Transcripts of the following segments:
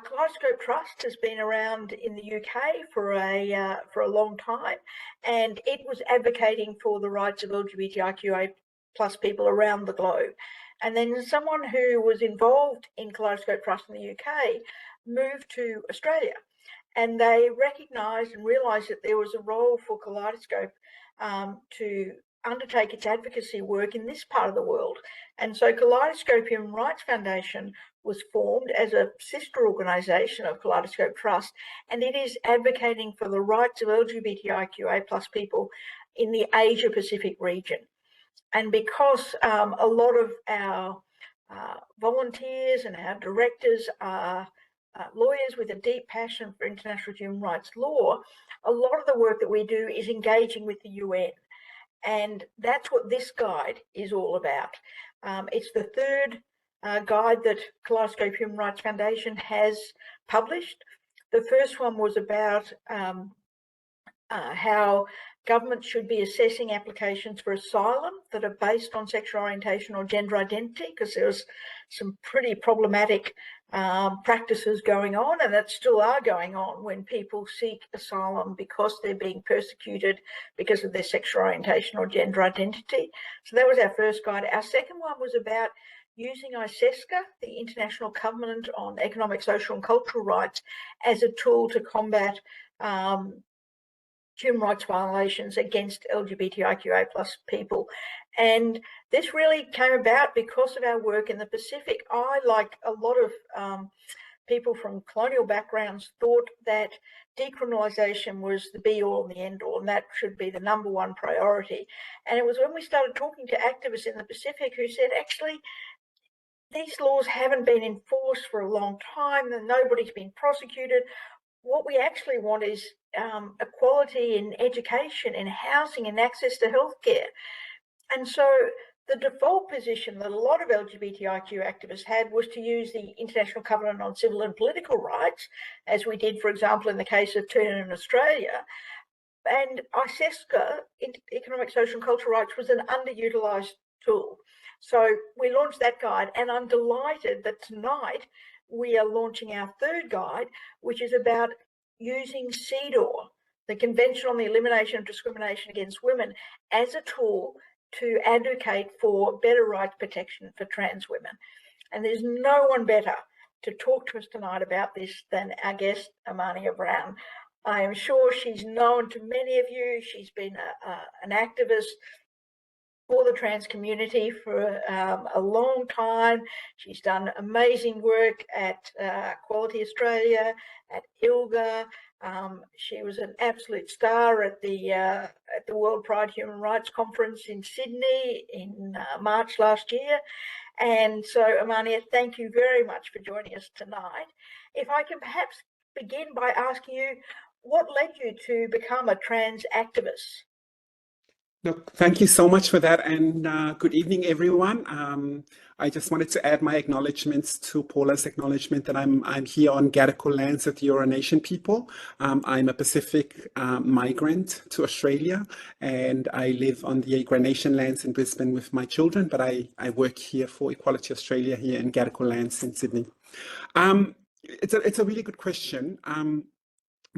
Kaleidoscope Trust has been around in the UK for a long time, and it was advocating for the rights of LGBTIQA plus people around the globe. And then someone who was involved in Kaleidoscope Trust in the UK moved to Australia, and they recognised and realised that there was a role for Kaleidoscope to undertake its advocacy work in this part of the world. And so Kaleidoscope Human Rights Foundation was formed as a sister organisation of Kaleidoscope Trust, and it is advocating for the rights of LGBTIQA plus people in the Asia Pacific region. And because a lot of our volunteers and our directors are lawyers with a deep passion for international human rights law, a lot of the work that we do is engaging with the UN. And that's what this guide is all about. It's the third guide that Kaleidoscope Human Rights Foundation has published. The first one was about how governments should be assessing applications for asylum that are based on sexual orientation or gender identity, because there was some pretty problematic practices going on, and that still are going on when people seek asylum because they're being persecuted because of their sexual orientation or gender identity. So that was our first guide. Our second one was about using ISESCA, the International Covenant on Economic, Social and Cultural Rights, as a tool to combat human rights violations against LGBTIQA plus people. And this really came about because of our work in the Pacific. I, like a lot of people from colonial backgrounds, thought that decriminalisation was the be-all and the end-all, and that should be the number one priority. And it was when we started talking to activists in the Pacific who said, actually, these laws haven't been enforced for a long time and nobody's been prosecuted. What we actually want is equality in education, in housing, and access to healthcare. And so the default position that a lot of LGBTIQ activists had was to use the International Covenant on Civil and Political Rights, as we did, for example, in the case of Turner in Australia. And ISESCA, Economic, Social and Cultural Rights, was an underutilised tool. So we launched that guide, and I'm delighted that tonight we are launching our third guide, which is about using CEDAW, the Convention on the Elimination of Discrimination Against Women, as a tool to advocate for better rights protection for trans women. And there's no one better to talk to us tonight about this than our guest, Ymania Brown. I am sure she's known to many of you. She's been an activist for the trans community for a long time. She's done amazing work at Quality Australia, at ILGA. She was an absolute star at the World Pride Human Rights Conference in Sydney in March last year. And so, Ymania, thank you very much for joining us tonight. If I can perhaps begin by asking you, what led you to become a trans activist? Look, thank you so much for that, and good evening, everyone. I just wanted to add my acknowledgements to Paula's acknowledgement that I'm here on Gadigal lands of the Eora Nation people. I'm a Pacific migrant to Australia, and I live on the Eora Nation lands in Brisbane with my children, but I work here for Equality Australia here in Gadigal lands in Sydney. It's a really good question.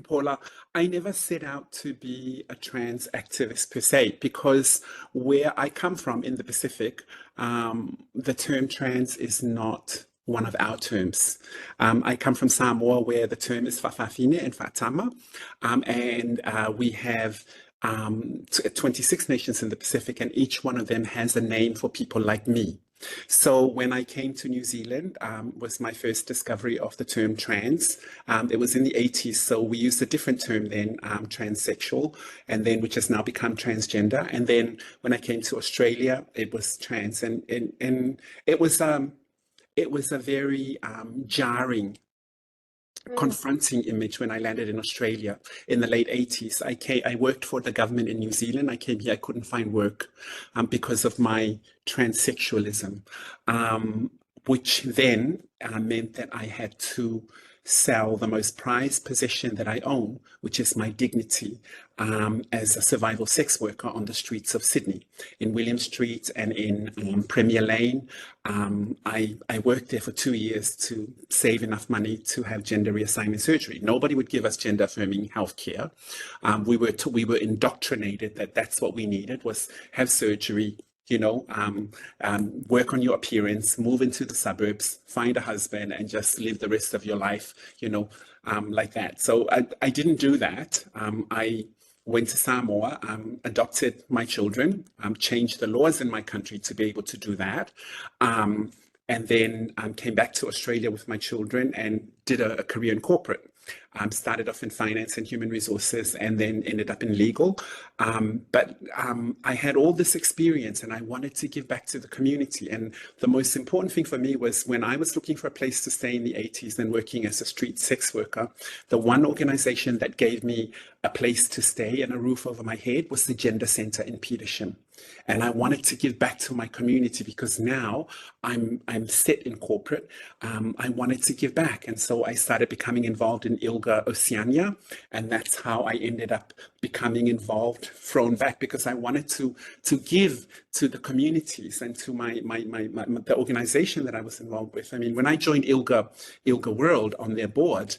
Paula, I never set out to be a trans activist per se, because where I come from in the Pacific, the term trans is not one of our terms. I come from Samoa, where the term is fa'afafine and fa'atama, and we have 26 nations in the Pacific, and each one of them has a name for people like me. So when I came to New Zealand, was my first discovery of the term trans. It was in the 80s, so we used a different term then, transsexual, and then which has now become transgender. And then when I came to Australia, it was trans, and it was a very jarring, confronting image when I landed in Australia in the late 80s. I worked for the government in New Zealand. I came here, I couldn't find work because of my transsexualism, which then meant that I had to sell the most prized possession that I own, which is my dignity. as a survival sex worker on the streets of Sydney, in William Street and in Premier Lane. I worked there for 2 years to save enough money to have gender reassignment surgery. Nobody would give us gender affirming healthcare. We were indoctrinated that that's what we needed, was have surgery, work on your appearance, move into the suburbs, find a husband, and just live the rest of your life, like that. So I didn't do that. I went to Samoa, adopted my children, changed the laws in my country to be able to do that. And then came back to Australia with my children and did a career in corporate. Started off in finance and human resources and then ended up in legal. But I had all this experience and I wanted to give back to the community. And the most important thing for me was when I was looking for a place to stay in the 80s and working as a street sex worker, the one organization that gave me a place to stay and a roof over my head was the Gender Centre in Petersham. And I wanted to give back to my community because now I'm set in corporate. I wanted to give back. And so I started becoming involved in ILGA Oceania. And that's how I ended up becoming involved, thrown back, because I wanted to give to the communities and to the organization that I was involved with. I mean, when I joined ILGA World on their board,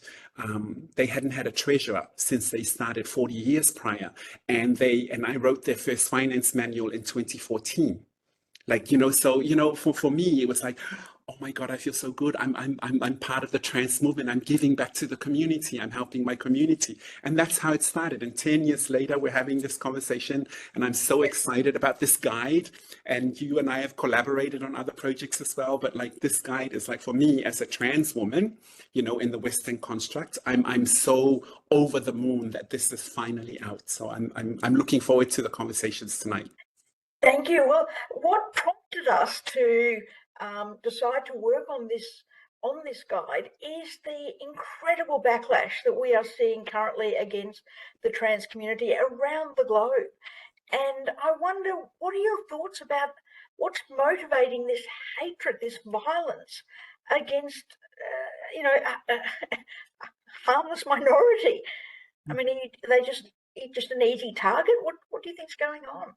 they hadn't had a treasurer since they started 40 years prior. And I wrote their first finance manual in 2014. For me, it was like, oh my God, I feel so good. I'm part of the trans movement. I'm giving back to the community. I'm helping my community. And that's how it started. And 10 years later, we're having this conversation and I'm so excited about this guide. And you and I have collaborated on other projects as well. But like this guide is like, for me as a trans woman, in the Western construct, I'm so over the moon that this is finally out. So I'm looking forward to the conversations tonight. Thank you. Well, what prompted us to decide to work on this guide is the incredible backlash that we are seeing currently against the trans community around the globe. And I wonder, what are your thoughts about what's motivating this hatred, this violence against, a harmless minority? I mean, are just an easy target? What do you think's going on?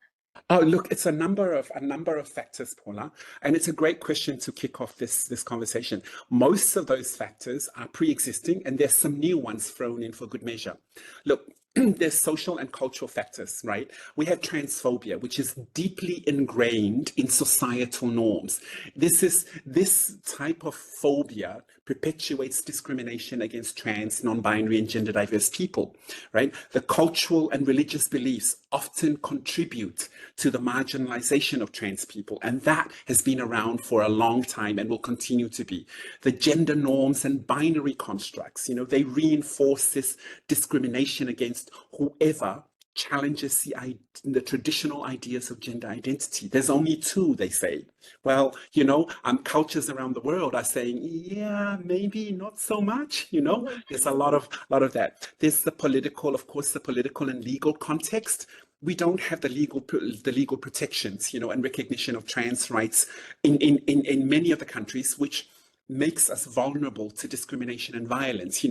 Oh, look, it's a number of factors, Paula, and it's a great question to kick off this conversation. Most of those factors are pre-existing, and there's some new ones thrown in for good measure. Look, there's social and cultural factors, right? We have transphobia, which is deeply ingrained in societal norms. This type of phobia perpetuates discrimination against trans, non-binary, and gender diverse people, right? The cultural and religious beliefs often contribute to the marginalization of trans people, and that has been around for a long time and will continue to be. The gender norms and binary constructs, they reinforce this discrimination against whoever challenges the traditional ideas of gender identity. There's only two, they say. Well, cultures around the world are saying, yeah, maybe not so much. There's a lot of that. There's the political and legal context. We don't have the legal protections, and recognition of trans rights in many of the countries, which makes us vulnerable to discrimination and violence.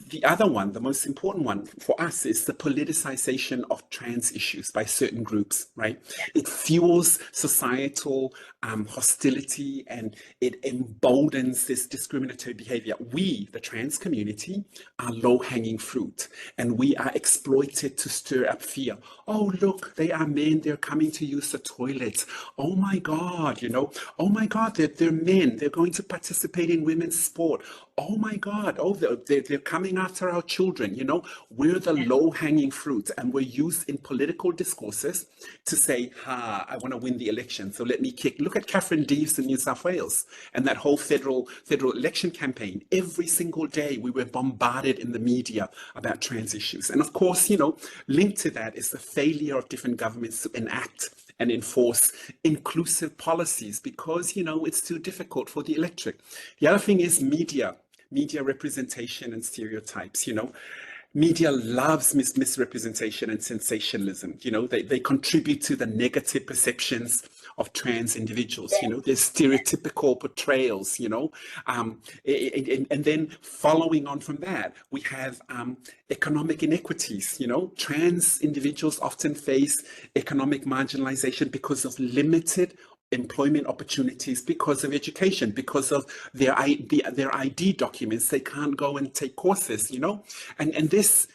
The other one, the most important one for us, is the politicization of trans issues by certain groups, right? It fuels societal hostility and it emboldens this discriminatory behavior. We, the trans community, are low-hanging fruit and we are exploited to stir up fear. Oh, look, they are men, they're coming to use the toilets. Oh my God, oh my God, they're men, they're going to participate in women's sport. Oh my God, they're coming after our children. We're the low-hanging fruit and we're used in political discourses to say, I want to win the election, so let me look at Catherine Deves in New South Wales and that whole federal election campaign. Every single day we were bombarded in the media about trans issues. And of course, linked to that is the failure of different governments to enact and enforce inclusive policies because, it's too difficult for the electorate. The other thing is media representation and stereotypes. Media loves misrepresentation and sensationalism. They contribute to the negative perceptions of trans individuals. You know, there's stereotypical portrayals, you know, and then following on from that, we have economic inequities. You know, trans individuals often face economic marginalization because of limited employment opportunities, because of education, because of their ID documents. They can't go and take courses, you know, and this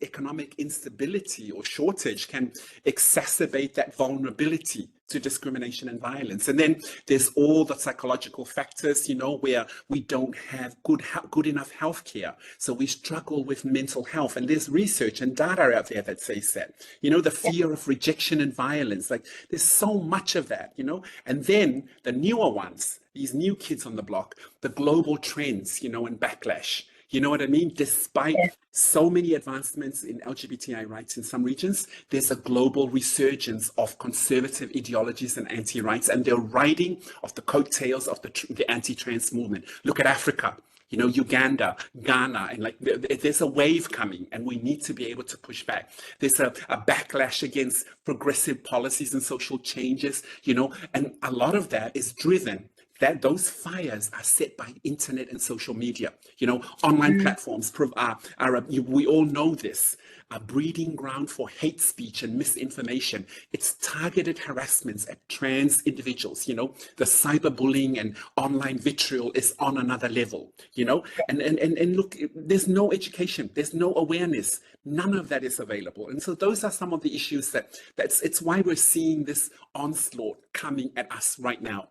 economic instability or shortage can exacerbate that vulnerability to discrimination and violence. And then there's all the psychological factors, you know, where we don't have good enough healthcare, so we struggle with mental health. And there's research and data out there that says that, you know, the fear of rejection and violence, like there's so much of that, you know. And then the newer ones, these new kids on the block, the global trends, you know, and backlash. You know what I mean? Despite so many advancements in LGBTI rights in some regions, there's a global resurgence of conservative ideologies and anti-rights, and they're riding off the coattails of the anti-trans movement. Look at Africa, you know, Uganda, Ghana, and like there's a wave coming, and we need to be able to push back. There's a backlash against progressive policies and social changes, you know, and a lot of that is driven, that those fires are set by internet and social media. You know, online platforms we all know this, a breeding ground for hate speech and misinformation. It's targeted harassments at trans individuals. You know, the cyberbullying and online vitriol is on another level, you know, and look, there's no education, there's no awareness, none of that is available. And so those are some of the issues it's why we're seeing this onslaught coming at us right now.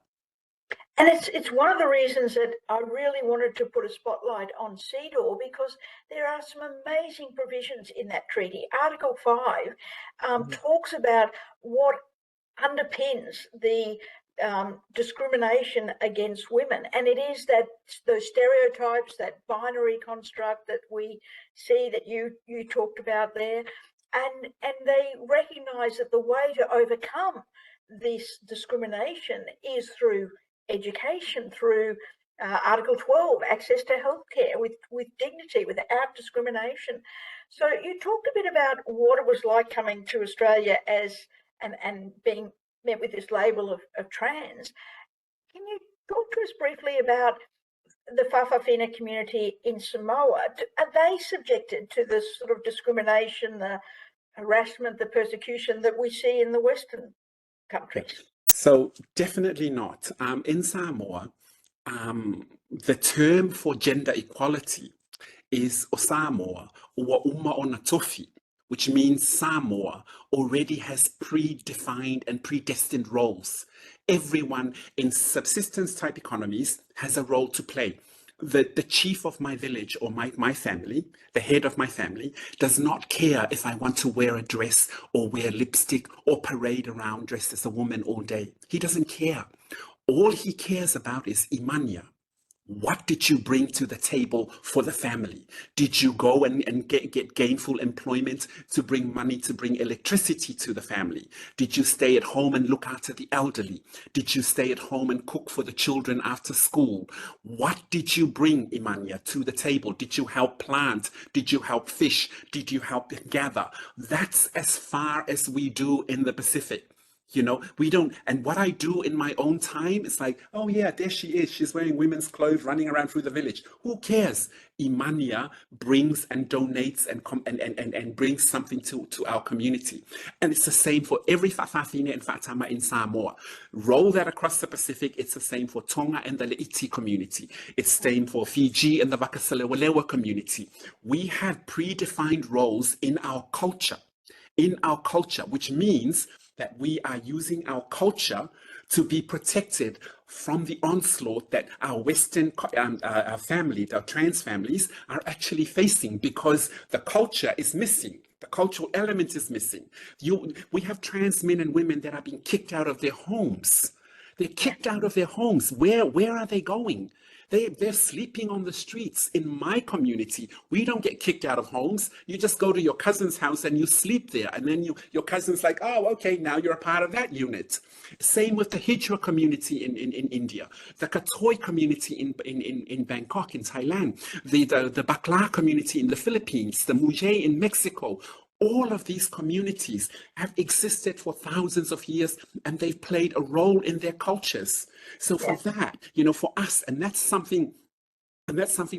And it's one of the reasons that I really wanted to put a spotlight on CEDAW, because there are some amazing provisions in that treaty. Article 5 talks about what underpins the discrimination against women, and it is that those stereotypes, that binary construct that we see, that you talked about there, and they recognise that the way to overcome this discrimination is through education, through Article 12, access to healthcare with dignity, without discrimination. So you talked a bit about what it was like coming to Australia and being met with this label of trans. Can you talk to us briefly about the Whawhawhina community in Samoa? Are they subjected to this sort of discrimination, the harassment, the persecution that we see in the Western countries? So definitely not. In Samoa, the term for gender equality is o Samoa, ua uma ona tofi, which means Samoa already has predefined and predestined roles. Everyone in subsistence type economies has a role to play. The chief of my village or my family, the head of my family, does not care if I want to wear a dress or wear lipstick or parade around dressed as a woman all day. He doesn't care. All he cares about is Ymania. What did you bring to the table for the family? Did you go and get gainful employment to bring money, to bring electricity to the family? Did you stay at home and look after the elderly? Did you stay at home and cook for the children after school? What did you bring, Ymania, to the table? Did you help plant? Did you help fish? Did you help gather? That's as far as we do in the Pacific. You know, we don't, and what I do in my own time is like, oh yeah, there she is. She's wearing women's clothes, running around through the village. Who cares? Ymania brings and donates and brings something to our community. And it's the same for every Whawhawhine and Whātama in Samoa. Roll that across the Pacific, it's the same for Tonga and the Le'iti community. It's the same for Fiji and the Wakasalewalewa community. We have predefined roles in our culture, which means that we are using our culture to be protected from the onslaught that our Western families, our trans families, are actually facing, because the culture is missing. The cultural element is missing. We have trans men and women that are being kicked out of their homes. They're kicked out of their homes. Where are they going? They're sleeping on the streets. In my community, we don't get kicked out of homes. You just go to your cousin's house and you sleep there. And then your cousin's like, oh, okay, now you're a part of that unit. Same with the Hijra community in India, the Katoi community in Bangkok, in Thailand, the Bakla community in the Philippines, the Mujay in Mexico. All of these communities have existed for thousands of years, and they've played a role in their cultures. So for that, for us, and that's something,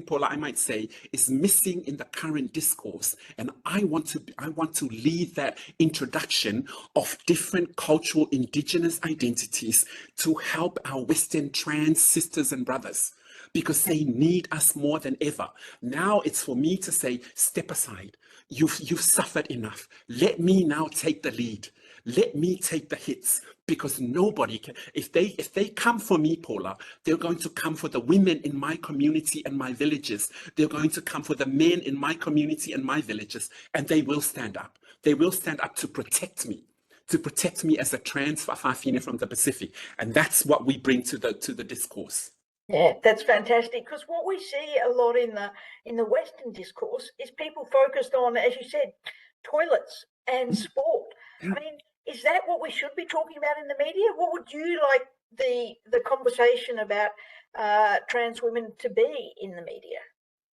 Paula, I might say, is missing in the current discourse. And I want to lead that introduction of different cultural indigenous identities to help our Western trans sisters and brothers, because they need us more than ever. Now it's for me to say, step aside. You've suffered enough. Let me now take the lead. Let me take the hits, because nobody can. If they come for me, Paula, they're going to come for the women in my community and my villages. They're going to come for the men in my community and my villages, and they will stand up. They will stand up to protect me. To protect me as a trans Fa'afafine from the Pacific. And that's what we bring to the discourse. Yeah, that's fantastic, because what we see a lot in the Western discourse is people focused on, as you said, toilets and sport. I mean, is that what we should be talking about in the media? What would you like the conversation about trans women to be in the media?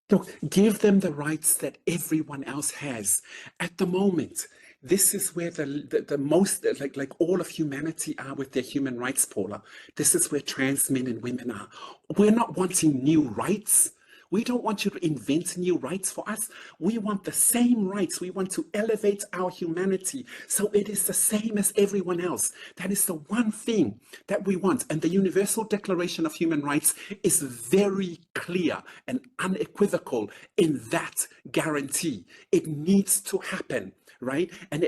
Look, give them the rights that everyone else has. At the moment, this is where the most, like all of humanity are with their human rights, Paula. This is where trans men and women are. We're not wanting new rights. We don't want you to invent new rights for us. We want the same rights. We want to elevate our humanity so it is the same as everyone else. That is the one thing that we want. And the Universal Declaration of Human Rights is very clear and unequivocal in that guarantee. It needs to happen. Right, and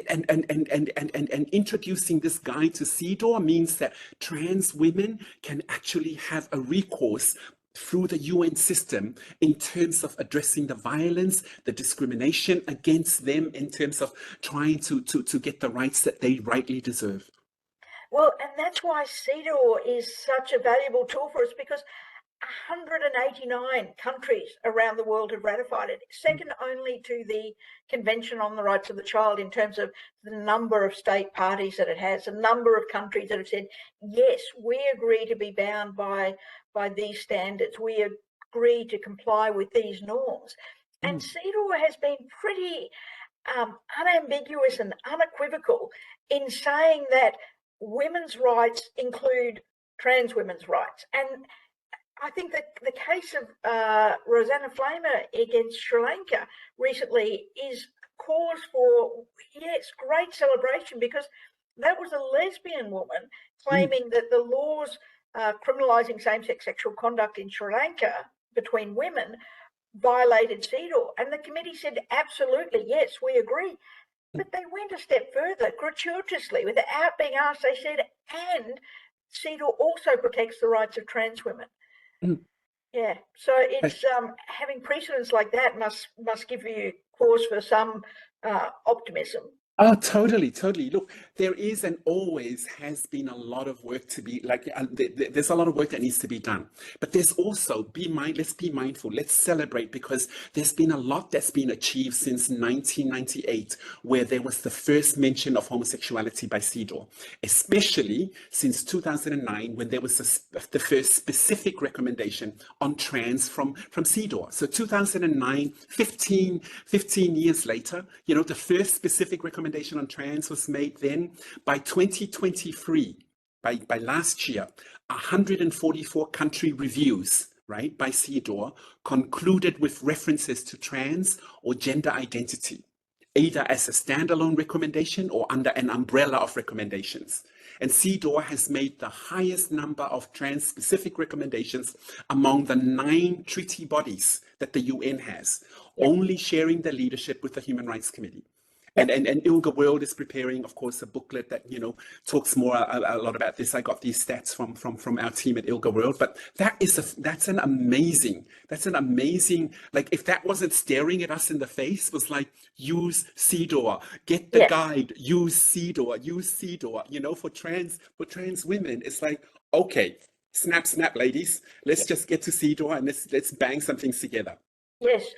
introducing this guide to CEDAW means that trans women can actually have a recourse through the UN system in terms of addressing the violence, the discrimination against them, in terms of trying to get the rights that they rightly deserve. Well, and that's why CEDAW is such a valuable tool for us, because 189 countries around the world have ratified it, second only to the Convention on the Rights of the Child in terms of the number of state parties that it has, a number of countries that have said, yes, we agree to be bound by these standards, we agree to comply with these norms. And CEDAW has been pretty unambiguous and unequivocal in saying that women's rights include trans women's rights. And I think that the case of Rosanna Flamer against Sri Lanka recently is cause for, yes, great celebration, because that was a lesbian woman claiming that the laws criminalising same-sex sexual conduct in Sri Lanka between women violated CEDAW. And the committee said, absolutely, yes, we agree. But they went a step further, gratuitously, without being asked. They said, and CEDAW also protects the rights of trans women. Yeah, so it's having precedents like that must give you cause for some optimism. Oh, totally, totally. Look, there is and always has been a lot of work to be there's a lot of work that needs to be done. But there's also, let's be mindful, let's celebrate, because there's been a lot that's been achieved since 1998, where there was the first mention of homosexuality by CEDAW, especially since 2009, when there was the first specific recommendation on trans from CEDAW. So 2009, 15 years later, the first specific recommendation on trans was made then. By 2023, by last year, 144 country reviews, right, by CEDAW concluded with references to trans or gender identity, either as a standalone recommendation or under an umbrella of recommendations. And CEDAW has made the highest number of trans-specific recommendations among the 9 treaty bodies that the UN has, only sharing the leadership with the Human Rights Committee. And ILGA World is preparing, of course, a booklet that, talks more a lot about this. I got these stats from our team at ILGA World, but that's an amazing, like, if that wasn't staring at us in the face, was like, use CEDAW, get the guide, use CEDAW, for trans women. It's like, okay, snap, ladies, let's just get to CEDAW and let's bang some things together. Yes,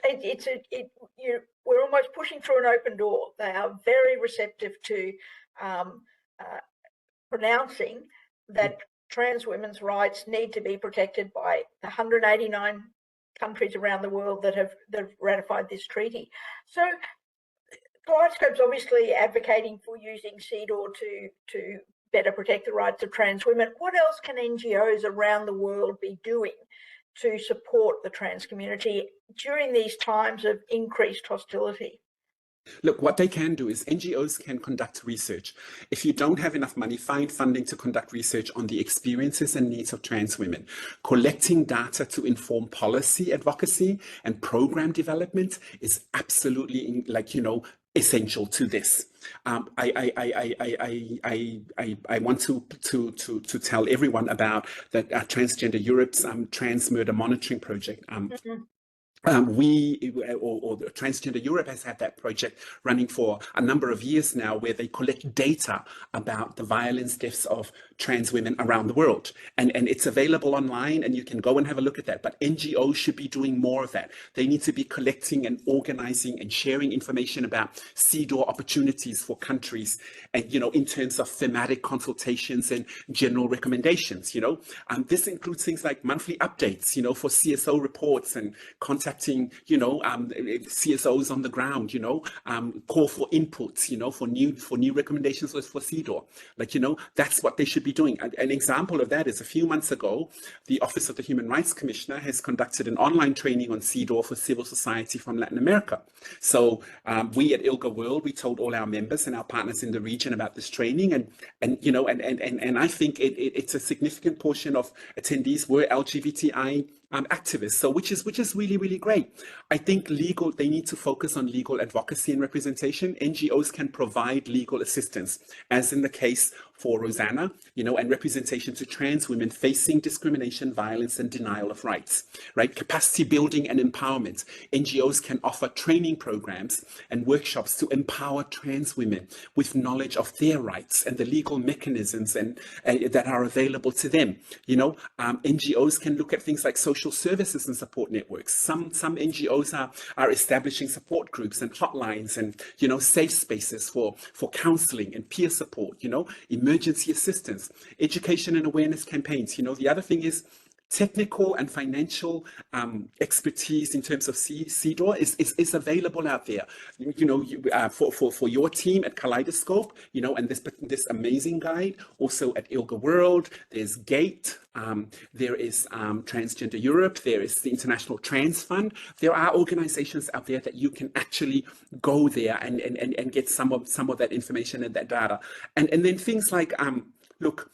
we're almost pushing through an open door. They are very receptive to pronouncing that trans women's rights need to be protected by the 189 countries around the world that have ratified this treaty. So Kaleidoscope's obviously advocating for using CEDAW to better protect the rights of trans women. What else can NGOs around the world be doing to support the trans community during these times of increased hostility? Look, what they can do is NGOs can conduct research. If you don't have enough money, find funding to conduct research on the experiences and needs of trans women. Collecting data to inform policy advocacy and program development is absolutely, essential to this. I want to tell everyone about that Transgender Europe's Trans Murder Monitoring Project. Transgender Europe has had that project running for a number of years now, where they collect data about the violence, deaths of trans women around the world. And it's available online, and you can go and have a look at that. But NGOs should be doing more of that. They need to be collecting and organizing and sharing information about CEDAW opportunities for countries, and, in terms of thematic consultations and general recommendations, this includes things like monthly updates, for CSO reports and contacting, CSOs on the ground, call for inputs, for new recommendations for CEDAW. That's what they should be doing. An example of that is a few months ago, the Office of the Human Rights Commissioner has conducted an online training on CEDAW for civil society from Latin America. So we at ILGA World, we told all our members and our partners in the region about this training, and I think it's a significant portion of attendees were LGBTI activists, so which is really, really great. I think they need to focus on legal advocacy and representation. NGOs can provide legal assistance, as in the case for Rosanna, and representation to trans women facing discrimination, violence, and denial of rights, right? Capacity building and empowerment. NGOs can offer training programs and workshops to empower trans women with knowledge of their rights and the legal mechanisms and that are available to them. NGOs can look at things like social services and support networks. Some NGOs are establishing support groups and hotlines and, safe spaces for counseling and peer support, emergency assistance, education and awareness campaigns. The other thing is technical and financial expertise in terms of CEDAW is available out there. For your team at Kaleidoscope, and this amazing guide, also at ILGA World, there's GATE, there is Transgender Europe, there is the International Trans Fund. There are organizations out there that you can actually go there and get some of that information and that data. And then things like, look,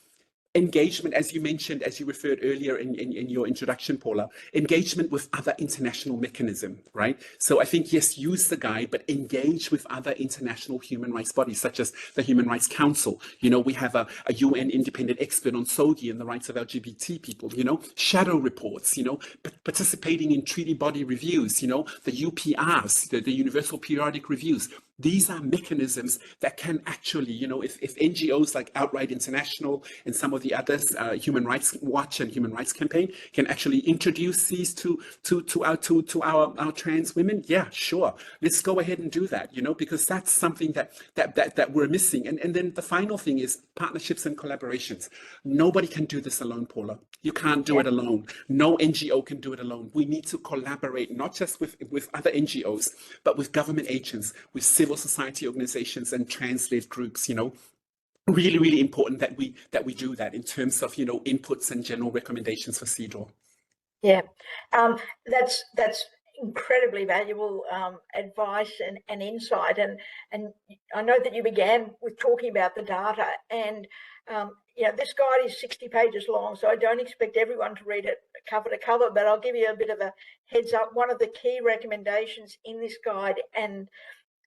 engagement, as you mentioned, as you referred earlier in your introduction, Paula, engagement with other international mechanisms, right? So I think, yes, use the guide, but engage with other international human rights bodies, such as the Human Rights Council. We have a UN independent expert on SOGI and the rights of LGBT people, shadow reports, participating in treaty body reviews, the UPRs, the Universal Periodic Reviews. These are mechanisms that can actually, if NGOs like Outright International and some of the others, Human Rights Watch and Human Rights Campaign, can actually introduce these to our trans women, yeah, sure, let's go ahead and do that, because that's something that we're missing. And then the final thing is partnerships and collaborations. Nobody can do this alone, Paula. You can't do it alone. No NGO can do it alone. We need to collaborate, not just with other NGOs, but with government agents, with civil society organizations and trans-led groups. Really, really important that we do that in terms of inputs and general recommendations for CEDAW. Yeah, that's incredibly valuable advice and insight, and I know that you began with talking about the data, and this guide is 60 pages long, so I don't expect everyone to read it cover to cover, but I'll give you a bit of a heads up. One of the key recommendations in this guide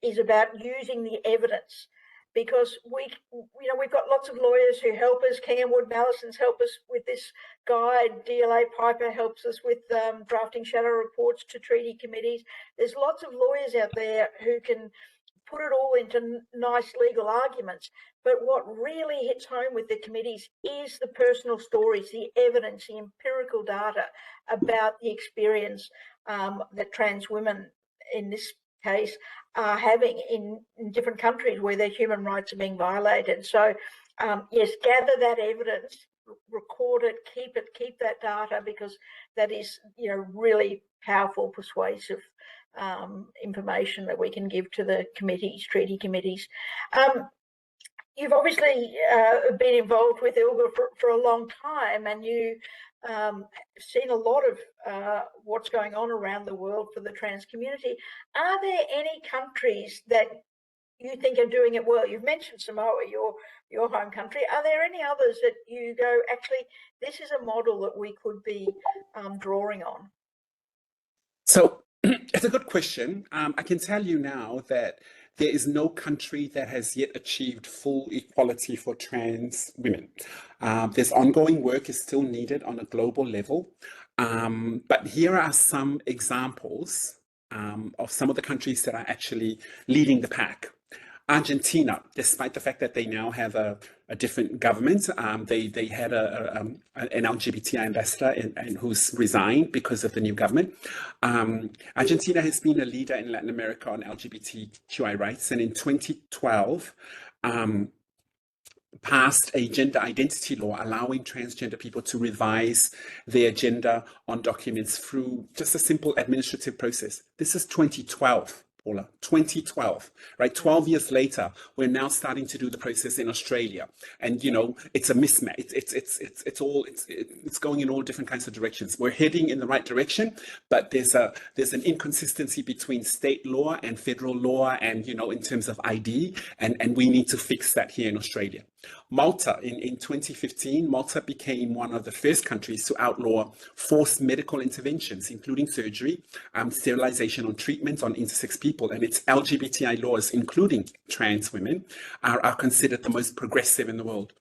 is about using the evidence, because we've got lots of lawyers who help us. Kenwood Mallison's help us with this guide. DLA Piper helps us with drafting shadow reports to treaty committees. There's lots of lawyers out there who can put it all into nice legal arguments. But what really hits home with the committees is the personal stories, the evidence, the empirical data about the experience that trans women in this case are having in different countries where their human rights are being violated. So yes, gather that evidence, record it, keep that data, because that is really powerful, persuasive information that we can give to the committees, treaty committees. You've obviously been involved with ILGA for a long time, and you seen a lot of what's going on around the world for the trans community. Are there any countries that you think are doing it well? You've mentioned Samoa, your home country. Are there any others that you go, actually, this is a model that we could be drawing on? So it's a good question. I can tell you now that there is no country that has yet achieved full equality for trans women. There's ongoing work is still needed on a global level. But here are some examples of some of the countries that are actually leading the pack. Argentina, despite the fact that they now have a different government, they had an LGBTI ambassador and who's resigned because of the new government. Argentina has been a leader in Latin America on LGBTQI rights, and in 2012 passed a gender identity law allowing transgender people to revise their gender on documents through just a simple administrative process. This is 2012. Paula, 2012, right? 12 years later, we're now starting to do the process in Australia, and you know it's a mismatch. It's going in all different kinds of directions. We're heading in the right direction, but there's an inconsistency between state law and federal law, and you know in terms of ID, and we need to fix that here in Australia. Malta, in 2015, Malta became one of the first countries to outlaw forced medical interventions, including surgery, sterilization, on treatment on intersex people, and its LGBTI laws, including trans women, are considered the most progressive in the world.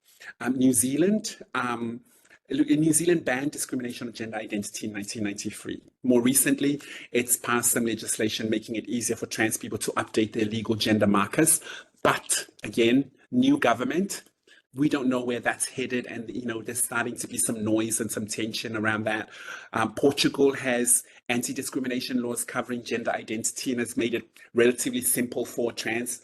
New Zealand banned discrimination on gender identity in 1993. More recently, it's passed some legislation making it easier for trans people to update their legal gender markers. But again, new government, we don't know where that's headed, and you know there's starting to be some noise and some tension around that. Portugal has anti-discrimination laws covering gender identity and has made it relatively simple for trans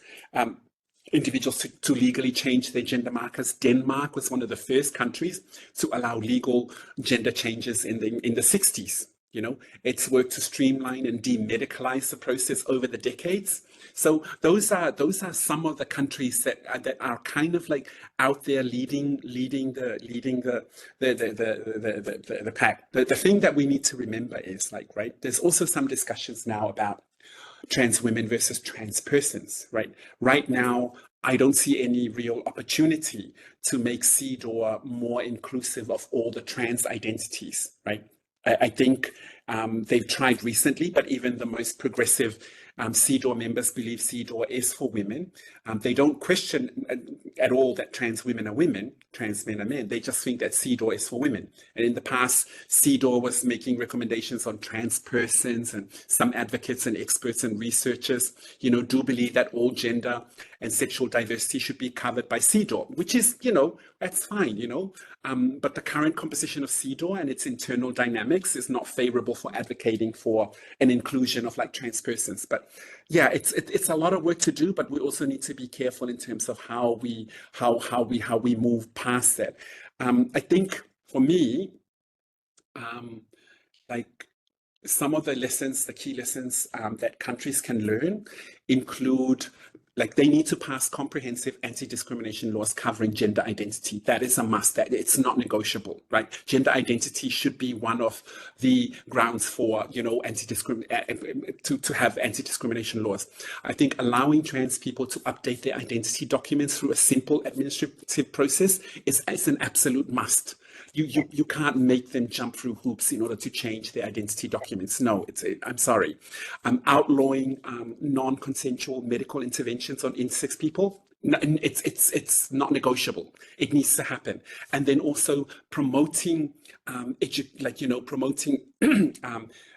individuals to legally change their gender markers. Denmark was one of the first countries to allow legal gender changes in the 60s. You know, it's worked to streamline and demedicalize the process over the decades. So those are some of the countries that are kind of like out there leading the pack. The thing that we need to remember is like, right, there's also some discussions now about trans women versus trans persons, right? Right now, I don't see any real opportunity to make CEDAW more inclusive of all the trans identities, right? I think they've tried recently, but even the most progressive CEDAW members believe CEDAW is for women. They don't question at all that trans women are women, trans men are men. They just think that CEDAW is for women. And in the past, CEDAW was making recommendations on trans persons, and some advocates and experts and researchers, you know, do believe that all gender and sexual diversity should be covered by CEDAW, which is, you know, that's fine, you know. But the current composition of CEDAW and its internal dynamics is not favorable for advocating for an inclusion of like trans persons. But yeah, it's a lot of work to do, but we also need to be careful in terms of how we move past that. I think for me, like some of the lessons, the key lessons that countries can learn include, like, they need to pass comprehensive anti-discrimination laws covering gender identity. That is a must. That it's not negotiable, right? Gender identity should be one of the grounds for, you know, to have anti-discrimination laws. I think allowing trans people to update their identity documents through a simple administrative process is an absolute must. You can't make them jump through hoops in order to change their identity documents. No, I'm sorry. Outlawing non-consensual medical interventions on intersex people, it's not negotiable. It needs to happen. And then also promoting promoting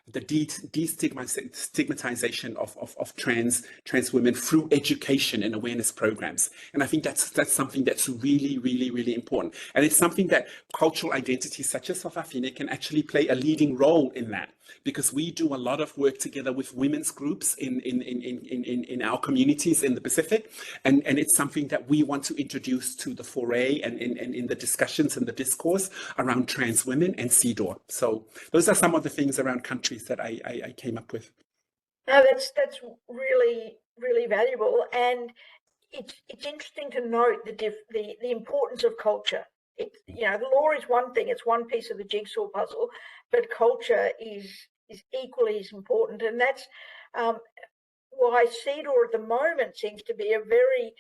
the destigmatization of trans women through education and awareness programs. And I think that's something that's really, really, really important. And it's something that cultural identities such as South Africa can actually play a leading role in that, because we do a lot of work together with women's groups in our communities in the Pacific. And it's something that we want to introduce to the foray and in the discussions and the discourse around trans women and CEDAW. So those are some of the things around countries that I came up with. No, that's really, really valuable, and it's interesting to note the importance of culture. The law is one thing; it's one piece of the jigsaw puzzle, but culture is equally as important, and that's why CEDAW at the moment seems to be a very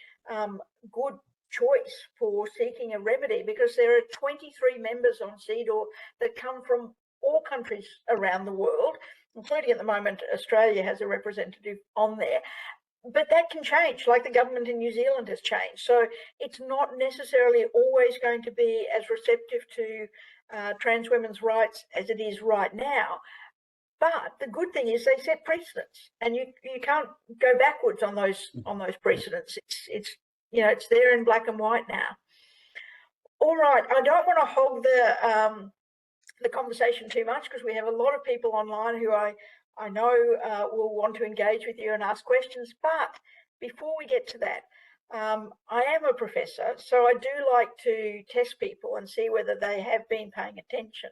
good choice for seeking a remedy, because there are 23 members on CEDAW that come from all countries around the world, including at the moment Australia has a representative on there. But that can change, like the government in New Zealand has changed. So it's not necessarily always going to be as receptive to trans women's rights as it is right now. But the good thing is they set precedents, and you can't go backwards on those precedents. It's there in black and white now. All right, I don't want to hog the conversation too much, because we have a lot of people online who I know will want to engage with you and ask questions. But before we get to that, I am a professor, so I do like to test people and see whether they have been paying attention.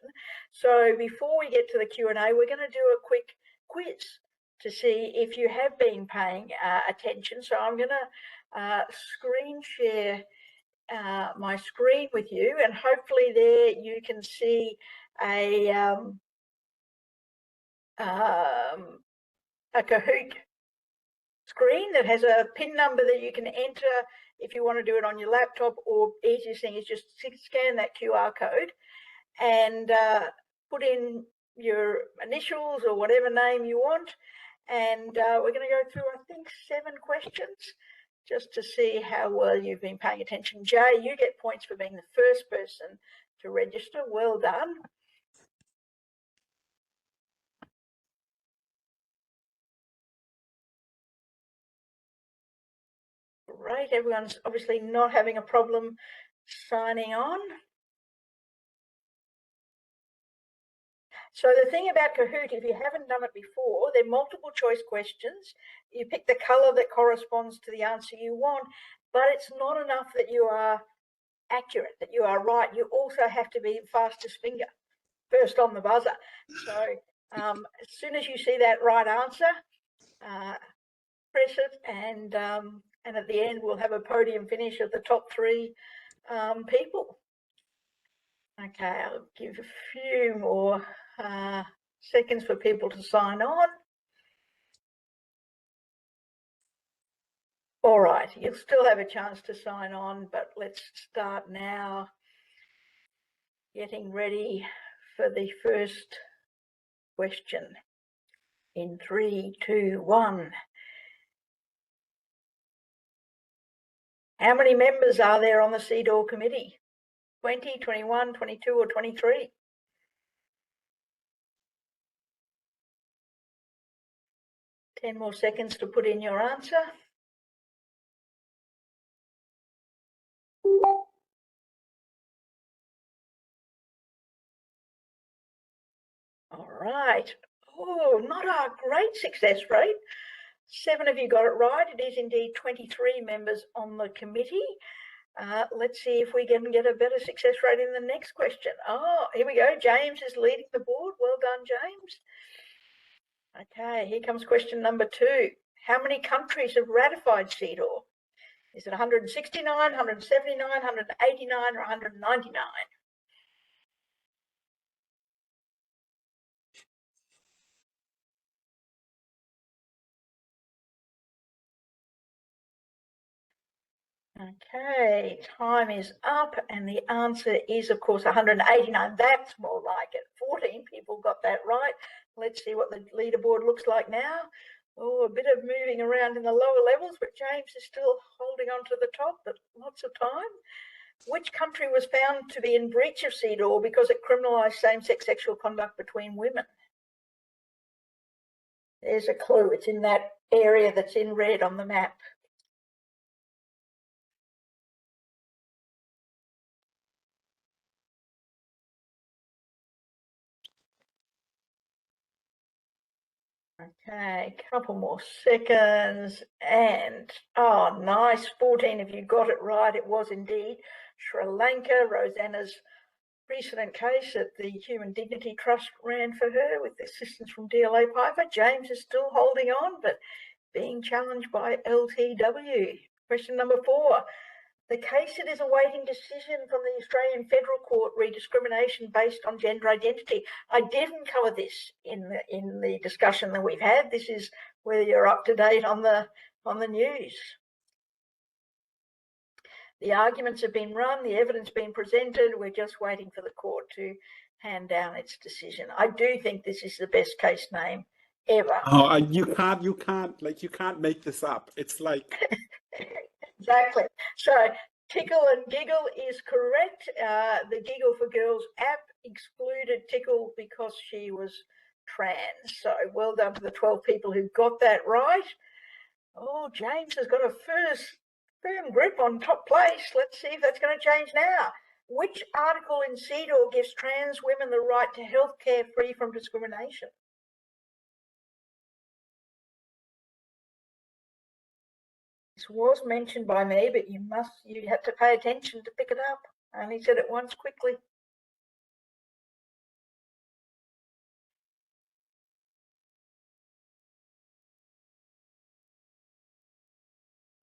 So before we get to the Q&A, we're going to do a quick quiz to see if you have been paying attention. So I'm going to screen share my screen with you, and hopefully there you can see a Kahoot screen that has a PIN number that you can enter if you want to do it on your laptop, or easiest thing is just scan that QR code and put in your initials or whatever name you want. And we're going to go through, I think, 7 questions just to see how well you've been paying attention. Jay, you get points for being the first person to register. Well done. Great, everyone's obviously not having a problem signing on. So the thing about Kahoot, if you haven't done it before, they're multiple choice questions. You pick the color that corresponds to the answer you want, but it's not enough that you are accurate, that you are right. You also have to be fastest finger, first on the buzzer. So as soon as you see that right answer, press it, and at the end we'll have a podium finish of the top 3 people. Okay, I'll give a few more seconds for people to sign on. All right, you'll still have a chance to sign on, but let's start now. Getting ready for the first question in 3, 2, 1. How many members are there on the CEDAW committee? 20, 21, 22, or 23? Ten more seconds to put in your answer. All right. Oh, not a great success rate. 7 of you got it right. It is indeed 23 members on the committee. Let's see if we can get a better success rate in the next question. Oh, here we go. James is leading the board. Well done, James. Okay, here comes question number 2. How many countries have ratified CEDAW? Is it 169, 179, 189, or 199? Okay, time is up, and the answer is, of course, 189. That's more like it. 14 people got that right. Let's see what the leaderboard looks like now. Oh, a bit of moving around in the lower levels, but James is still holding on to the top, but lots of time. Which country was found to be in breach of CEDAW because it criminalised same-sex sexual conduct between women? There's a clue. It's in that area that's in red on the map. Okay, couple more seconds, and oh, nice, 14 of you got it right. It was indeed Sri Lanka. Rosanna's precedent case that the Human Dignity Trust ran for her with assistance from DLA Piper. James is still holding on, but being challenged by LTW. Question number 4. The case that is awaiting decision from the Australian Federal Court re discrimination based on gender identity. I didn't cover this in the discussion that we've had. This is whether you're up to date on the news. The arguments have been run, the evidence been presented. We're just waiting for the court to hand down its decision. I do think this is the best case name ever. Oh, you can't make this up. It's like exactly. So Tickle and Giggle is correct. The Giggle for Girls app excluded Tickle because she was trans. So well done to the 12 people who got that right. Oh, James has got a firm grip on top place. Let's see if that's going to change now. Which article in CEDAW gives trans women the right to health care free from discrimination? This was mentioned by me, but you have to pay attention to pick it up. I only said it once quickly.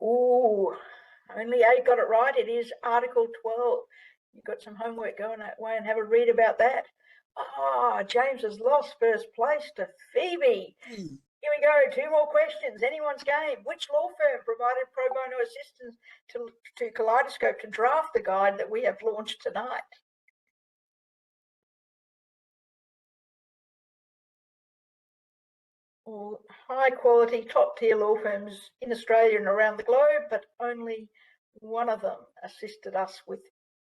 Oh, only 8 got it right. It is Article 12. You've got some homework going that way and have a read about that. Ah, James has lost first place to Phoebe. Here we go, 2 more questions. Anyone's game. Which law firm provided pro bono assistance to Kaleidoscope to draft the guide that we have launched tonight? All high quality, top tier law firms in Australia and around the globe, but only one of them assisted us with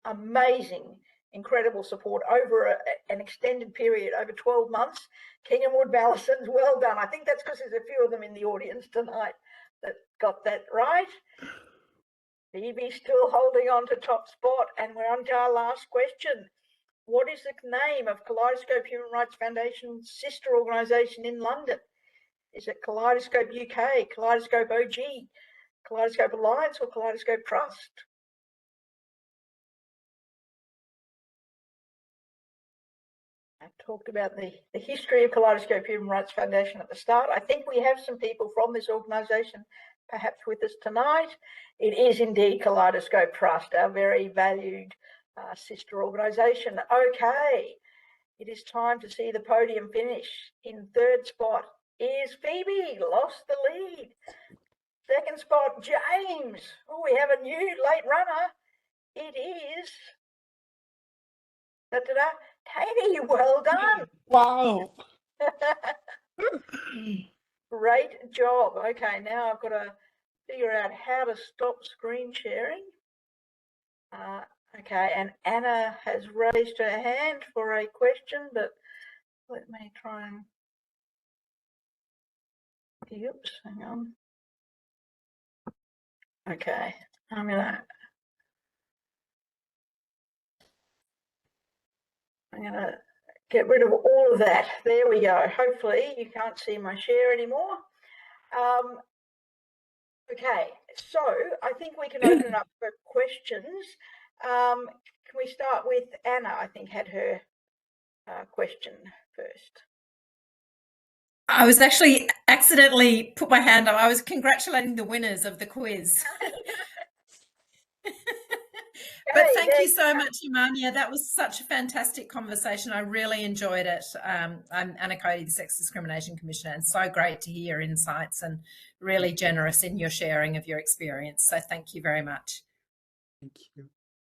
amazing, incredible support over an extended period, over 12 months. King & Wood Mallisons, well done. I think that's because there's a few of them in the audience tonight that got that right. Phoebe's still holding on to top spot, and we're on to our last question. What is the name of Kaleidoscope Human Rights Foundation's sister organisation in London? Is it Kaleidoscope UK, Kaleidoscope OG, Kaleidoscope Alliance, or Kaleidoscope Trust? I talked about the history of Kaleidoscope Human Rights Foundation at the start. I think we have some people from this organisation perhaps with us tonight. It is indeed Kaleidoscope Trust, our very valued sister organisation. Okay, it is time to see the podium finish. In 3rd spot is Phoebe, lost the lead. 2nd spot, James. Oh, we have a new late runner. It is Katie, well done. wow. Great job. Okay, now I've got to figure out how to stop screen sharing. Okay, and Anna has raised her hand for a question, but let me try and... Oops, hang on. Okay, I'm gonna get rid of all of that. There we go. Hopefully you can't see my share anymore. Okay, so I think we can open it up for questions. Can we start with Anna? I think had her question first. I was actually accidentally put my hand up. I was congratulating the winners of the quiz. But thank you so much, Ymania. That was such a fantastic conversation. I really enjoyed it. I'm Anna Cody, the Sex Discrimination Commissioner, and so great to hear your insights and really generous in your sharing of your experience. So thank you very much. Thank you.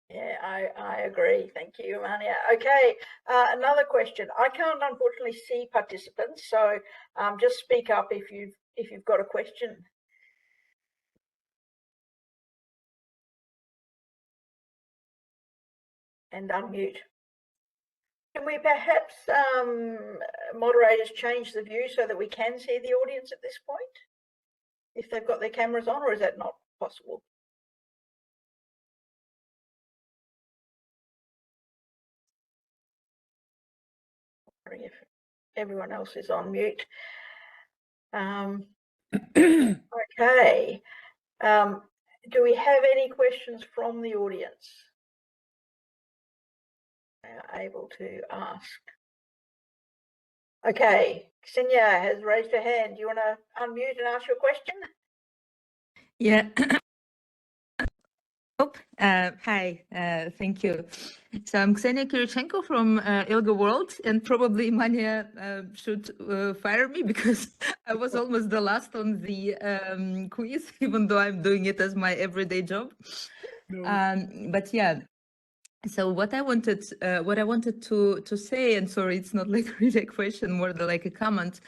Yeah, I agree. Thank you, Ymania. Okay, another question. I can't unfortunately see participants, so just speak up if you've got a question. And unmute. Can we perhaps, moderators, change the view so that we can see the audience at this point? If they've got their cameras on, or is that not possible? If everyone else is on mute. Okay. Do we have any questions from the audience? they are able to ask. Okay, Ksenia has raised her hand. Do you want to unmute and ask your question? Yeah. Hi, thank you. So I'm Ksenia Kirichenko from ILGA World, and probably Ymania should fire me because I was almost the last on the quiz, even though I'm doing it as my everyday job. But yeah, so what I wanted to say, and sorry, it's not like really a question, more like a comment.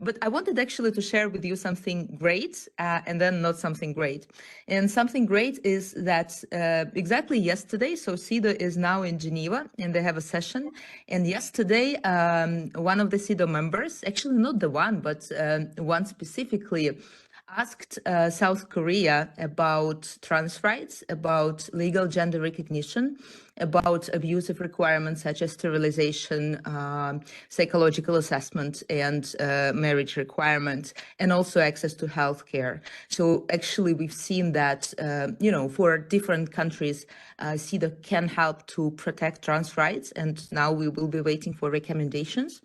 But I wanted actually to share with you something great and then not something great. And something great is that exactly yesterday, so CEDAW is now in Geneva and they have a session. And yesterday, one of the CEDAW members, actually not the one, but one specifically, asked South Korea about trans rights, about legal gender recognition, about abusive requirements such as sterilization, psychological assessment, and marriage requirements, and also access to healthcare. So actually, we've seen that, for different countries, CEDAW can help to protect trans rights, and now we will be waiting for recommendations.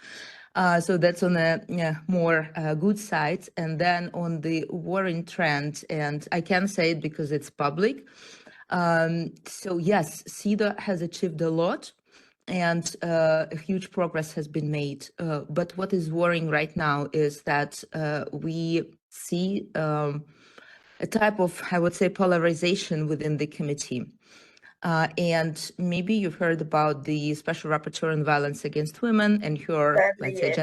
So that's on a more good side. And then on the worrying trend, and I can say it because it's public. So yes, CEDAW has achieved a lot and a huge progress has been made. But what is worrying right now is that we see a type of, I would say, polarization within the committee. And maybe you've heard about the Special Rapporteur on Violence Against Women and her, let's say,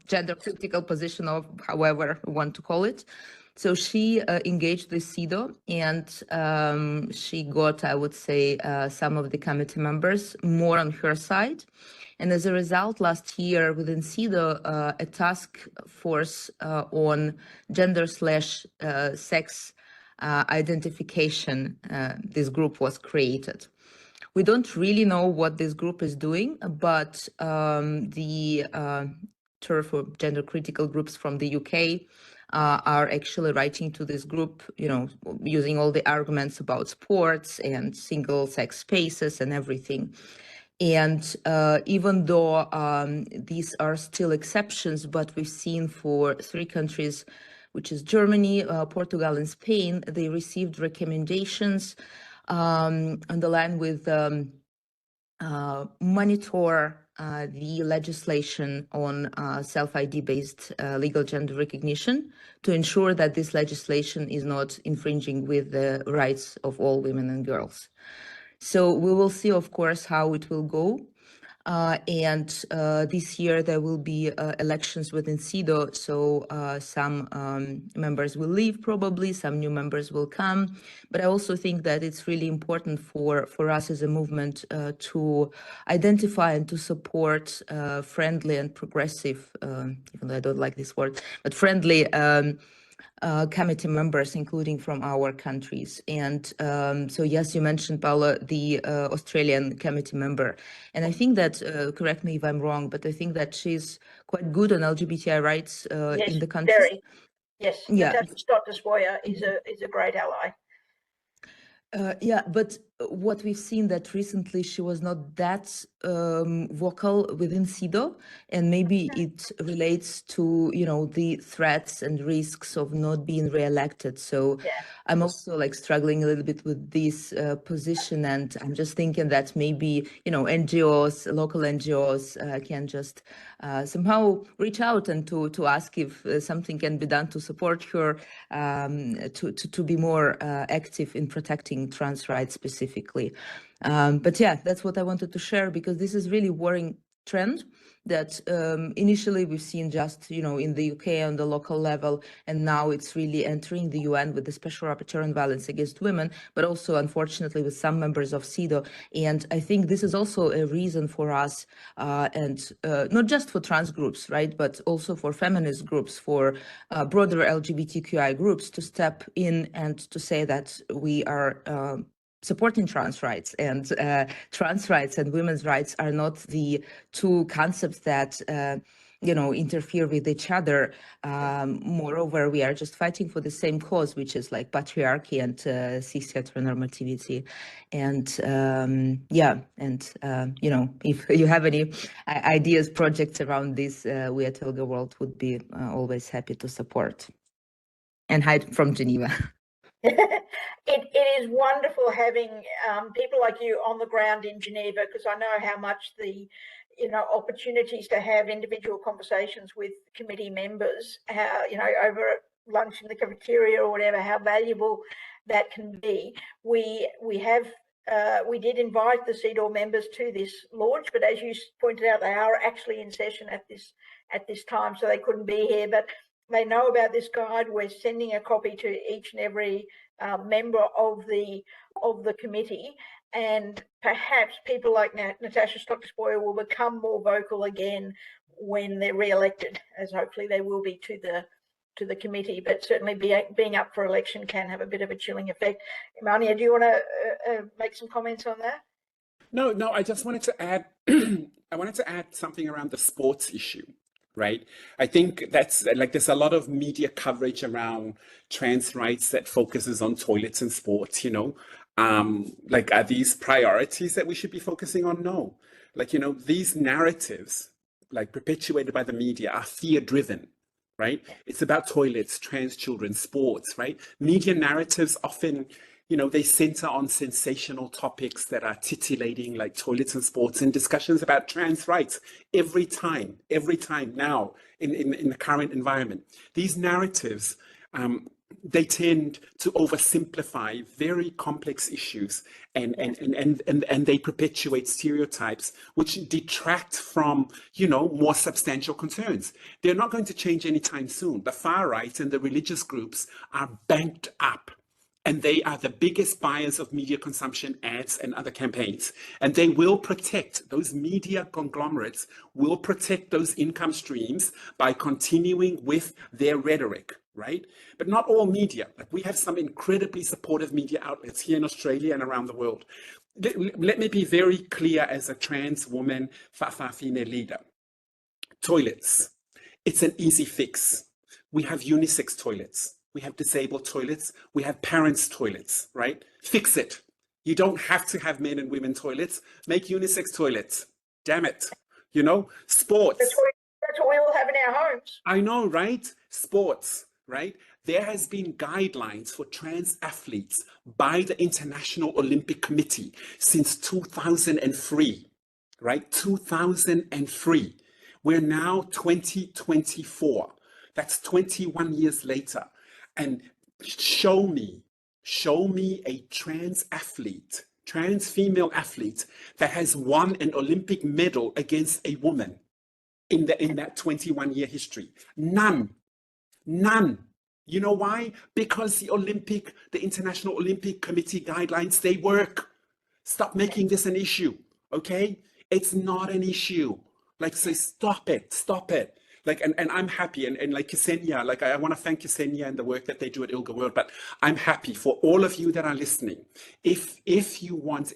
gender critical position, of however you want to call it. So she engaged with CEDAW and she got, I would say, some of the committee members more on her side. And as a result, last year within CEDAW, a task force on gender/sex identification, this group was created. We don't really know what this group is doing, but the turf or gender critical groups from the UK are actually writing to this group, using all the arguments about sports and single sex spaces and everything. And even though these are still exceptions, but we've seen for 3 countries, which is Germany, Portugal, and Spain, they received recommendations on the line with monitor the legislation on self-ID based legal gender recognition to ensure that this legislation is not infringing with the rights of all women and girls. So we will see, of course, how it will go. And this year there will be elections within CEDAW, so some members will leave probably, some new members will come. But I also think that it's really important for us as a movement to identify and to support friendly and progressive, even though I don't like this word, but friendly committee members, including from our countries. And so, yes, you mentioned, Paula, the Australian committee member. And I think that, correct me if I'm wrong, but I think that she's quite good on LGBTI rights in the country. Very. Yes, yeah. Natasha Stott-Despoja is a great ally. Yeah, but what we've seen that recently she was not that vocal within CEDAW, and maybe it relates to, the threats and risks of not being re-elected. So I'm also like struggling a little bit with this position, and I'm just thinking that maybe, NGOs, local NGOs can just somehow reach out and to ask if something can be done to support her, to be more active in protecting trans rights specifically. But yeah, that's what I wanted to share, because this is really worrying trend that initially we've seen just, in the UK on the local level, and now it's really entering the UN with the Special Rapporteur on Violence Against Women, but also unfortunately with some members of CEDAW. And I think this is also a reason for us, and not just for trans groups, right, but also for feminist groups, for broader LGBTQI groups to step in and to say that we are supporting trans rights, and trans rights and women's rights are not the 2 concepts that interfere with each other. Moreover, we are just fighting for the same cause, which is like patriarchy and cis heteronormativity. And if you have any ideas, projects around this, we at Ilga World would be always happy to support. And hide from Geneva. It is wonderful having people like you on the ground in Geneva, because I know how much the opportunities to have individual conversations with committee members, how over lunch in the cafeteria or whatever, how valuable that can be. We did invite the CEDAW members to this launch, but as you pointed out, they are actually in session at this time, so they couldn't be here. But they know about this guide. We're sending a copy to each and every member of the committee, and perhaps people like Natasha Stockdale will become more vocal again when they're re-elected, as hopefully they will be to the committee. But certainly being up for election can have a bit of a chilling effect. Ymania, do you want to make some comments on that? No, I just wanted to add, I wanted to add something around the sports issue. Right. I think that's like there's a lot of media coverage around trans rights that focuses on toilets and sports, like are these priorities that we should be focusing on? No, like, these narratives like perpetuated by the media are fear driven. Right. It's about toilets, trans children, sports. Right. Media narratives often, they center on sensational topics that are titillating, like toilets and sports, and discussions about trans rights every time now in the current environment. These narratives, they tend to oversimplify very complex issues and they perpetuate stereotypes which detract from, more substantial concerns. They're not going to change anytime soon. The far right and the religious groups are banked up. And they are the biggest buyers of media consumption, ads, and other campaigns. And they will protect, those media conglomerates will protect those income streams by continuing with their rhetoric, right? But not all media. Like, we have some incredibly supportive media outlets here in Australia and around the world. Let me be very clear as a trans woman, Fa'afafine leader. Toilets, it's an easy fix. We have unisex toilets. We have disabled toilets. We have parents' toilets, right? Fix it. You don't have to have men and women toilets. Make unisex toilets. Damn it. Sports. That's what we all have in our homes. I know, right? Sports, right? There has been guidelines for trans athletes by the International Olympic Committee since 2003, right? 2003. We're now 2024. That's 21 years later. And show me a trans athlete, trans female athlete that has won an Olympic medal against a woman in that 21-year history. None. You know why? Because the International Olympic Committee guidelines, they work. Stop making this an issue, okay? It's not an issue. Like, say, stop it. Like, and I'm happy, and like Ksenia, like I want to thank Ksenia and the work that they do at Ilga World, but I'm happy for all of you that are listening. If you want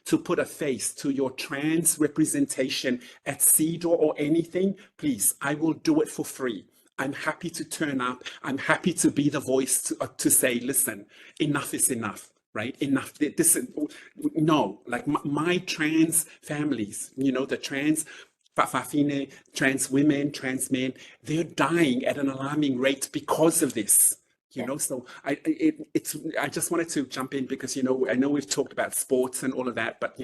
to put a face to your trans representation at CEDAW or anything, please, I will do it for free. I'm happy to turn up. I'm happy to be the voice to say, listen, enough is enough. Right? Enough. Like my trans families, the trans Fa'afafine, trans women, trans men, they're dying at an alarming rate because of this. So I just wanted to jump in because I know we've talked about sports and all of that, but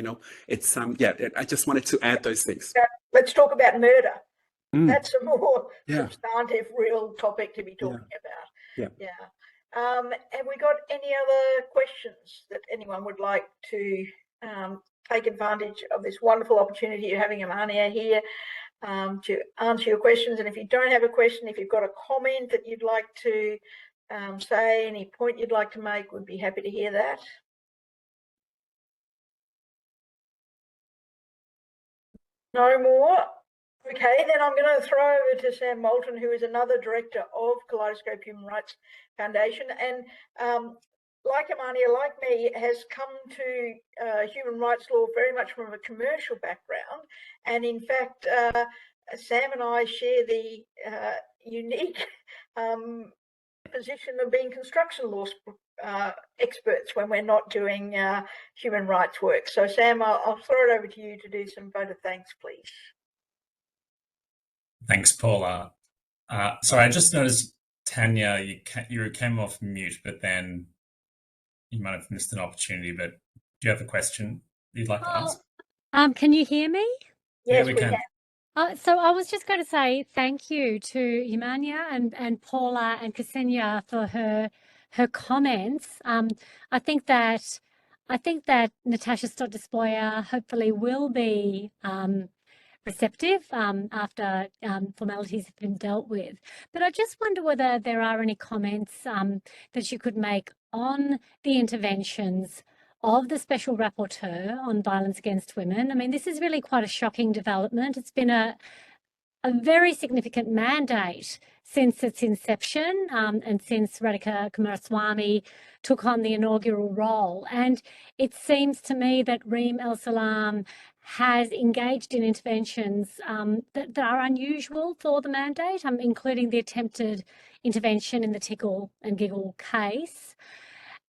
it's I just wanted to add those things. Let's talk about murder. That's a more substantive, real topic to be talking about. Have we got any other questions that anyone would like to take advantage of this wonderful opportunity of having Ymania here to answer your questions? And if you don't have a question, if you've got a comment that you'd like to say, any point you'd like to make, we'd be happy to hear that. No more? Okay, then I'm going to throw over to Sam Moulton, who is another director of Kaleidoscope Human Rights Foundation. And like Ymania, like me, has come to human rights law very much from a commercial background. And in fact, Sam and I share the unique position of being construction law experts when we're not doing human rights work. So Sam, I'll throw it over to you to do some vote of thanks, please. Thanks, Paula. Sorry, I just noticed, Tanya, you came off mute, but then you might have missed an opportunity, but do you have a question you'd like to ask? Can you hear me? Yes, yeah, we can. So I was just going to say thank you to Ymania and Paula and Ksenia for her comments. I think that Natasha Stott-Despoja hopefully will be receptive after formalities have been dealt with. But I just wonder whether there are any comments that you could make on the interventions of the Special Rapporteur on Violence Against Women. I mean, this is really quite a shocking development. It's been a very significant mandate since its inception and since Radhika Kumaraswamy took on the inaugural role. And it seems to me that Reem El-Salam has engaged in interventions that are unusual for the mandate, including the attempted intervention in the Tickle and Giggle case.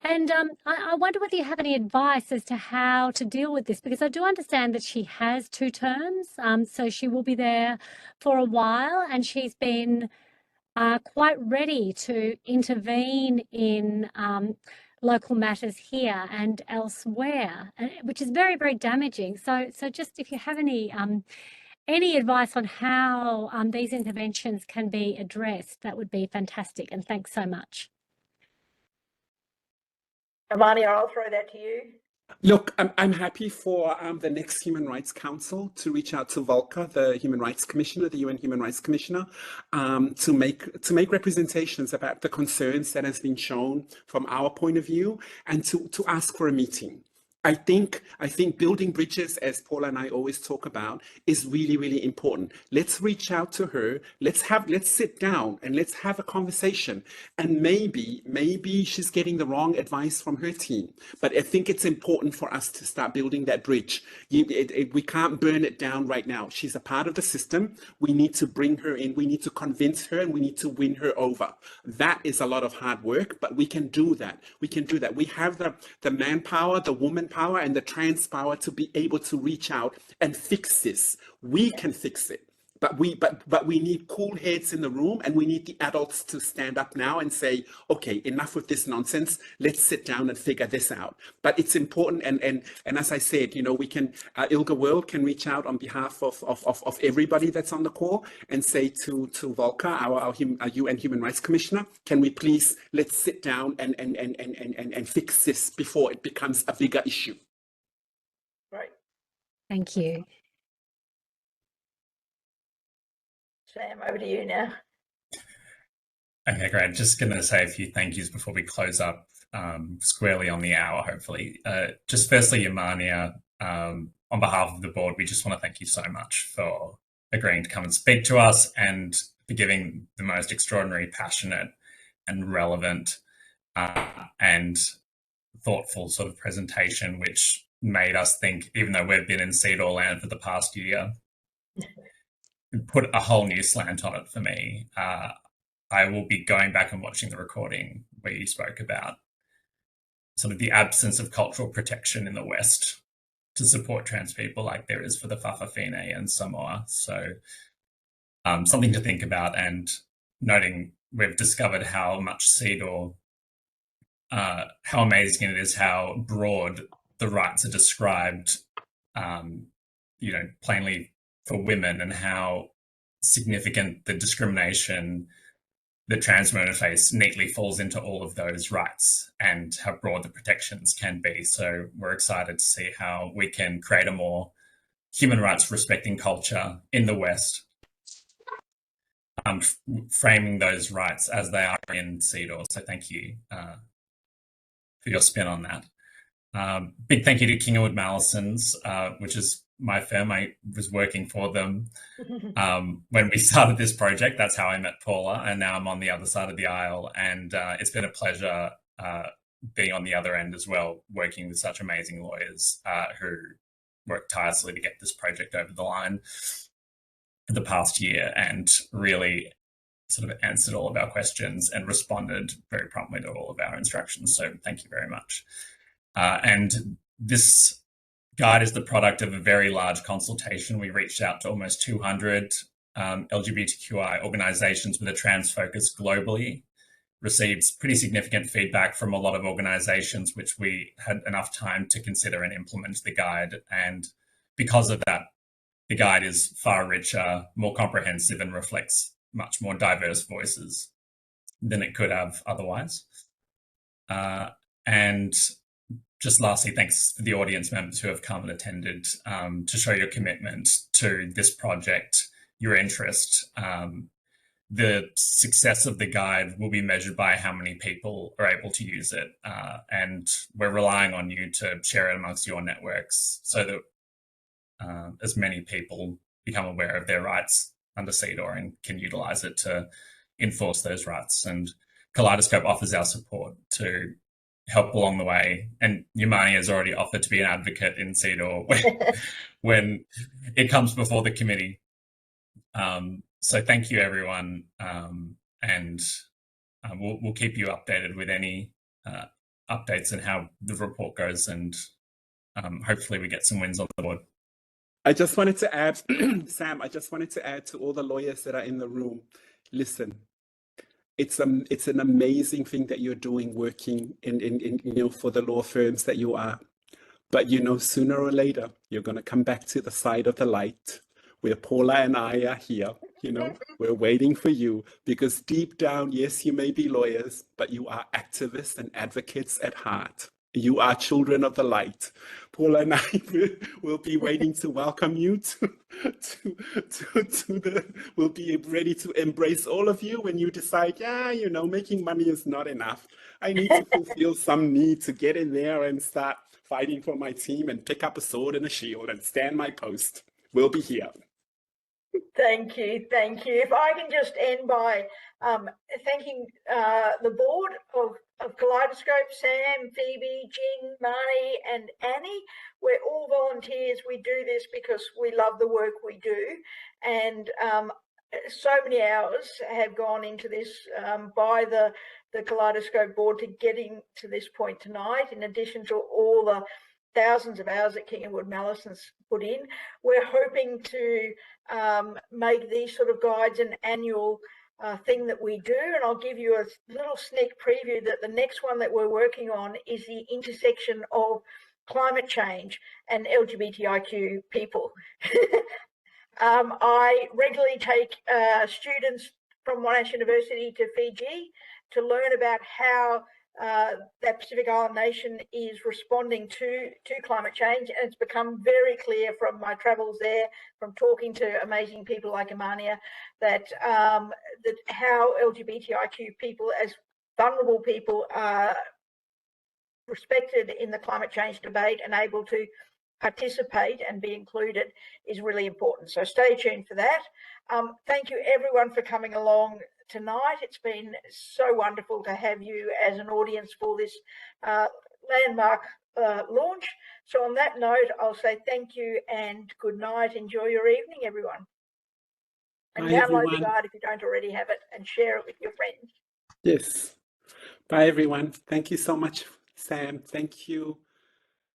And I wonder whether you have any advice as to how to deal with this, because I do understand that she has 2 terms, so she will be there for a while, and she's been quite ready to intervene in local matters here and elsewhere, which is very, very damaging. So just if you have any advice on how these interventions can be addressed, that would be fantastic. And thanks so much. Ymania, I'll throw that to you. Look, I'm happy for the next Human Rights Council to reach out to Volker, the Human Rights Commissioner, the UN Human Rights Commissioner, to make representations about the concerns that has been shown from our point of view, and to ask for a meeting. I think building bridges, as Paula and I always talk about, is really, really important. Let's reach out to her. Let's sit down and let's have a conversation. And maybe she's getting the wrong advice from her team. But I think it's important for us to start building that bridge. We can't burn it down right now. She's a part of the system. We need to bring her in. We need to convince her, and we need to win her over. That is a lot of hard work, but we can do that. We can do that. We have the manpower, the woman power, and the trans power to be able to reach out and fix this. We can fix it, but we need cool heads in the room, and we need the adults to stand up now and say, okay, enough with this nonsense. Let's sit down and figure this out. But it's important, and as I said, we can, ILGA World can reach out on behalf of everybody that's on the call and say to Volker, our UN Human Rights Commissioner, can we please, let's sit down and fix this before it becomes a bigger issue. Right. Thank you. Sam, over to you now. Okay, great. Just going to say a few thank yous before we close up squarely on the hour, hopefully. Just firstly, Ymania, on behalf of the board, we just want to thank you so much for agreeing to come and speak to us and for giving the most extraordinary, passionate and relevant and thoughtful sort of presentation, which made us think, even though we've been in CEDAW land for the past year, put a whole new slant on it for me. I will be going back and watching the recording where you spoke about sort of the absence of cultural protection in the West to support trans people like there is for the Fa'afafine and Samoa. So something to think about, and noting we've discovered how much CEDAW, how amazing it is, how broad the rights are described, plainly for women, and how significant the discrimination the trans women face neatly falls into all of those rights, and how broad the protections can be. So we're excited to see how we can create a more human rights respecting culture in the West, framing those rights as they are in CEDAW. So thank you for your spin on that. Big thank you to King & Wood Mallisons, which is my firm. I was working for them when we started this project. That's how I met Paula, and now I'm on the other side of the aisle, and it's been a pleasure being on the other end as well, working with such amazing lawyers who worked tirelessly to get this project over the line. the past year and really sort of answered all of our questions and responded very promptly to all of our instructions. So thank you very much. And this guide is the product of a very large consultation. We reached out to almost 200 LGBTQI organizations with a trans focus globally, received pretty significant feedback from a lot of organizations, which we had enough time to consider and implement the guide. And because of that, the guide is far richer, more comprehensive, and reflects much more diverse voices than it could have otherwise. And just lastly, thanks to the audience members who have come and attended to show your commitment to this project, your interest. The success of the guide will be measured by how many people are able to use it. And we're relying on you to share it amongst your networks so that as many people become aware of their rights under CEDAW and can utilize it to enforce those rights. And Kaleidoscope offers our support to help along the way. And Ymania has already offered to be an advocate in CEDAW when it comes before the committee. So thank you, everyone. And we'll keep you updated with any updates and how the report goes. And hopefully we get some wins on the board. I just wanted to add, Sam, I just wanted to add to all the lawyers that are in the room. Listen, it's an amazing thing that you're doing, working in for the law firms that you are. But sooner or later, you're going to come back to the side of the light where Paula and I are here. We're waiting for you, because deep down, yes, you may be lawyers, but you are activists and advocates at heart. You are children of the light. Paula and I will be waiting to welcome you we'll be ready to embrace all of you when you decide, making money is not enough. I need to fulfill some need to get in there and start fighting for my team and pick up a sword and a shield and stand my post. We'll be here. Thank you. If I can just end by thanking the board of Kaleidoscope, Sam, Phoebe, Jing, Marnie, and Annie. We're all volunteers. We do this because we love the work we do. And so many hours have gone into this by the Kaleidoscope board to getting to this point tonight, in addition to all the thousands of hours that King & Wood Mallison's put in. We're hoping to make these sort of guides an annual thing that we do, and I'll give you a little sneak preview that the next one that we're working on is the intersection of climate change and LGBTIQ people. I regularly take students from Monash University to Fiji to learn about how that Pacific Island nation is responding to climate change, and it's become very clear from my travels there, from talking to amazing people like Ymania, that how LGBTIQ people as vulnerable people are respected in the climate change debate and able to participate and be included is really important. So stay tuned for that. Thank you everyone for coming along tonight. It's been so wonderful to have you as an audience for this landmark launch. So on that note, I'll say thank you and good night. Enjoy your evening, everyone. And download the guide if you don't already have it and share it with your friends. Yes. Bye, everyone. Thank you so much, Sam. Thank you,